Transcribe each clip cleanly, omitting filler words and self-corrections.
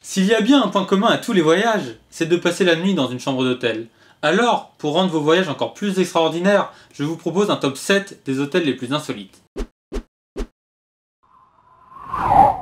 S'il y a bien un point commun à tous les voyages, c'est de passer la nuit dans une chambre d'hôtel. Alors, pour rendre vos voyages encore plus extraordinaires, je vous propose un top 7 des hôtels les plus insolites.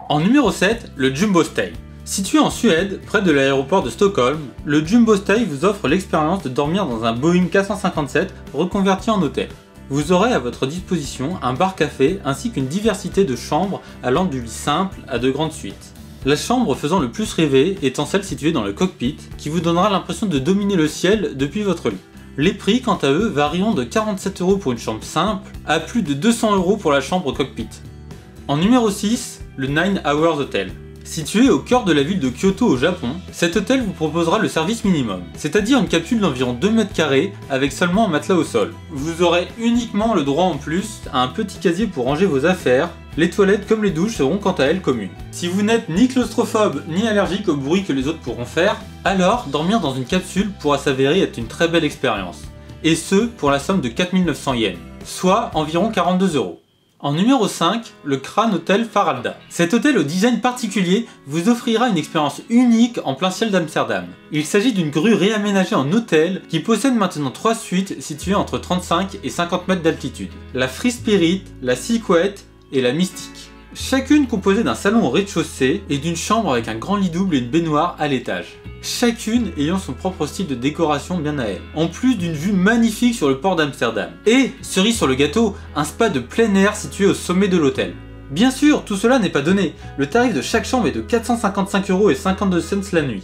En numéro 7, le Jumbo Stay. Situé en Suède, près de l'aéroport de Stockholm, le Jumbo Stay vous offre l'expérience de dormir dans un Boeing 457 reconverti en hôtel. Vous aurez à votre disposition un bar-café ainsi qu'une diversité de chambres allant du lit simple à de grandes suites. La chambre faisant le plus rêver étant celle située dans le cockpit, qui vous donnera l'impression de dominer le ciel depuis votre lit. Les prix, quant à eux, varieront de 47 € pour une chambre simple à plus de 200 € pour la chambre cockpit. En numéro 6, le 9 Hours Hotel. Situé au cœur de la ville de Kyoto au Japon, cet hôtel vous proposera le service minimum, c'est-à-dire une capsule d'environ 2 mètres carrés avec seulement un matelas au sol. Vous aurez uniquement le droit en plus à un petit casier pour ranger vos affaires. Les toilettes comme les douches seront quant à elles communes. Si vous n'êtes ni claustrophobe ni allergique au bruit que les autres pourront faire, alors dormir dans une capsule pourra s'avérer être une très belle expérience. Et ce, pour la somme de 4900 yens, soit environ 42 €. En numéro 5, le Crane Hotel Faralda. Cet hôtel au design particulier vous offrira une expérience unique en plein ciel d'Amsterdam. Il s'agit d'une grue réaménagée en hôtel qui possède maintenant 3 suites situées entre 35 et 50 mètres d'altitude. La Free Spirit, la Secret et la Mystique. Chacune composée d'un salon au rez-de-chaussée et d'une chambre avec un grand lit double et une baignoire à l'étage. Chacune ayant son propre style de décoration bien à elle, en plus d'une vue magnifique sur le port d'Amsterdam. Et, cerise sur le gâteau, un spa de plein air situé au sommet de l'hôtel. Bien sûr, tout cela n'est pas donné, le tarif de chaque chambre est de 455,52 € la nuit.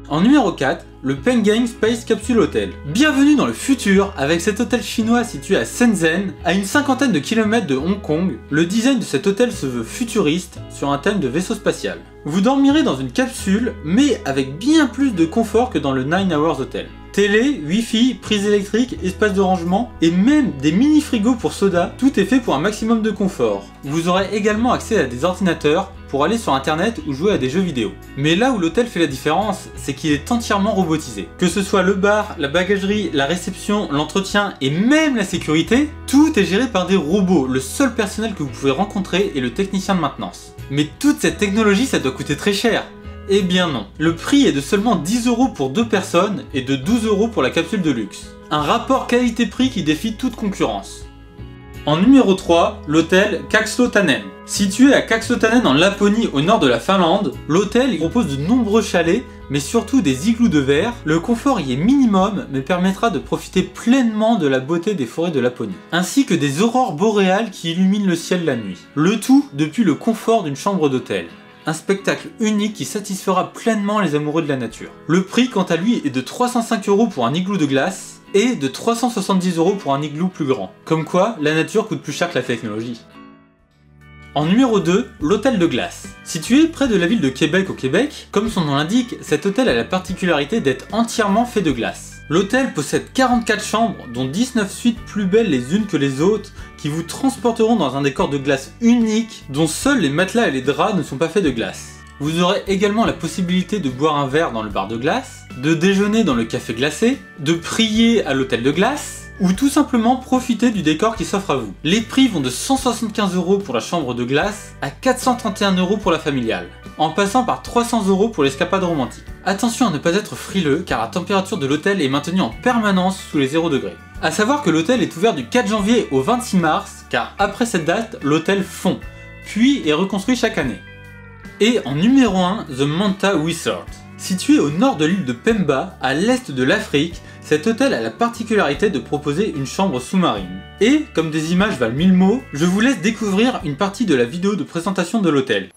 En numéro 4, le Pengang Space Capsule Hotel. Bienvenue dans le futur avec cet hôtel chinois situé à Shenzhen, à une cinquantaine de kilomètres de Hong Kong. Le design de cet hôtel se veut futuriste sur un thème de vaisseau spatial. Vous dormirez dans une capsule, mais avec bien plus de confort que dans le 9 Hours Hotel. Télé, wifi, prise électrique, espace de rangement et même des mini frigos pour soda, tout est fait pour un maximum de confort. Vous aurez également accès à des ordinateurs pour aller sur internet ou jouer à des jeux vidéo. Mais là où l'hôtel fait la différence, c'est qu'il est entièrement robotisé. Que ce soit le bar, la bagagerie, la réception, l'entretien et même la sécurité, tout est géré par des robots. Le seul personnel que vous pouvez rencontrer est le technicien de maintenance. Mais toute cette technologie, ça doit coûter très cher. Eh bien non. Le prix est de seulement 10 € pour 2 personnes et de 12 € pour la capsule de luxe. Un rapport qualité-prix qui défie toute concurrence. En numéro 3, l'hôtel Kaksotanen. Situé à Kaksotanen en Laponie au nord de la Finlande, l'hôtel propose de nombreux chalets, mais surtout des igloos de verre. Le confort y est minimum, mais permettra de profiter pleinement de la beauté des forêts de Laponie, ainsi que des aurores boréales qui illuminent le ciel la nuit. Le tout depuis le confort d'une chambre d'hôtel. Un spectacle unique qui satisfera pleinement les amoureux de la nature. Le prix quant à lui est de 305 € pour un igloo de glace et de 370 € pour un igloo plus grand. Comme quoi, la nature coûte plus cher que la technologie. En numéro 2, l'hôtel de glace. Situé près de la ville de Québec au Québec, comme son nom l'indique, cet hôtel a la particularité d'être entièrement fait de glace. L'hôtel possède 44 chambres, dont 19 suites plus belles les unes que les autres, qui vous transporteront dans un décor de glace unique, dont seuls les matelas et les draps ne sont pas faits de glace. Vous aurez également la possibilité de boire un verre dans le bar de glace, de déjeuner dans le café glacé, de prier à l'hôtel de glace, ou tout simplement profiter du décor qui s'offre à vous. Les prix vont de 175 € pour la chambre de glace à 431 € pour la familiale, en passant par 300 € pour l'escapade romantique. Attention à ne pas être frileux car la température de l'hôtel est maintenue en permanence sous les 0 degrés. A savoir que l'hôtel est ouvert du 4 janvier au 26 mars car après cette date, l'hôtel fond, puis est reconstruit chaque année. Et en numéro 1, The Manta Resort. Situé au nord de l'île de Pemba, à l'est de l'Afrique, cet hôtel a la particularité de proposer une chambre sous-marine. Et, comme des images valent 1000 mots, je vous laisse découvrir une partie de la vidéo de présentation de l'hôtel.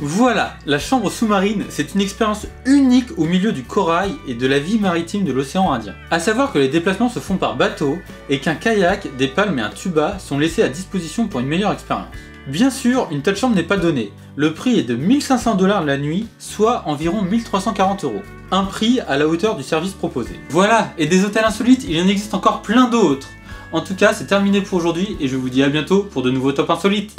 Voilà, la chambre sous-marine, c'est une expérience unique au milieu du corail et de la vie maritime de l'océan Indien. A savoir que les déplacements se font par bateau et qu'un kayak, des palmes et un tuba sont laissés à disposition pour une meilleure expérience. Bien sûr, une telle chambre n'est pas donnée. Le prix est de 1500 $ la nuit, soit environ 1340 €. Un prix à la hauteur du service proposé. Voilà, et des hôtels insolites, il en existe encore plein d'autres. En tout cas, c'est terminé pour aujourd'hui et je vous dis à bientôt pour de nouveaux Top Insolites.